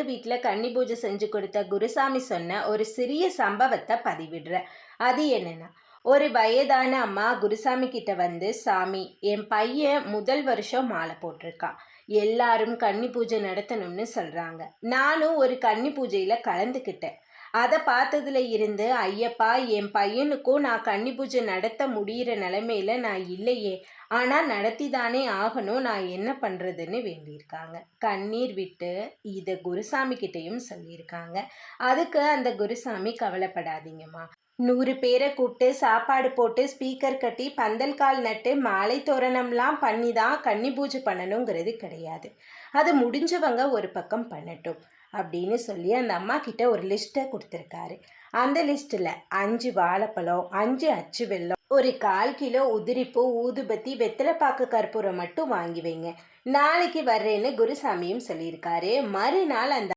வீட்டில் கன்னி பூஜை செஞ்சு கொடுத்த குருசாமி சொன்ன ஒரு சிறிய சம்பவத்தை பதிவிடுறேன். அது என்னன்னா, ஒரு வயதான அம்மா குருசாமி கிட்ட வந்து, சாமி, என் பையன் முதல் வருஷம் மாலை போட்டிருக்கான், எல்லாரும் கன்னி பூஜை நடத்தணும்னு சொல்றாங்க. நானும் ஒரு கன்னி பூஜையில கலந்துக்கிட்டேன். அதை பார்த்ததுல இருந்து, ஐயப்பா, என் பையனுக்கும் நான் கன்னி பூஜை நடத்த முடிகிற நிலைமையில நான் இல்லையே, ஆனால் நடத்தி தானே ஆகணும், நான் என்ன பண்ணுறதுன்னு வேண்டியிருக்காங்க. கண்ணீர் விட்டு இதை குருசாமி கிட்டேயும் சொல்லியிருக்காங்க. அதுக்கு அந்த குருசாமி, கவலைப்படாதீங்கம்மா, 100 பேரை கூப்பிட்டு சாப்பாடு போட்டு ஸ்பீக்கர் கட்டி பந்தல் கால் நட்டு மாலை தோரணம்லாம் பண்ணி தான் கன்னி பூஜை பண்ணணுங்கிறது கிடையாது. அது முடிஞ்சவங்க ஒரு பக்கம் பண்ணட்டும் அப்படின்னு சொல்லி அந்த அம்மா கிட்ட ஒரு லிஸ்ட்டை கொடுத்துருக்காரு. அந்த லிஸ்ட்டில் 5 வாழைப்பழம், 5 அச்சு வெல்லம், ஒரு 1/4 கிலோ உதிரிப்பூ, ஊதுபத்தி, வெத்தலைப்பாக்கு, கற்பூரம் மட்டும் வாங்கி வைங்க, நாளைக்கு வர்றேன்னு குருசாமியும் சொல்லியிருக்காரு. மறுநாள் அந்த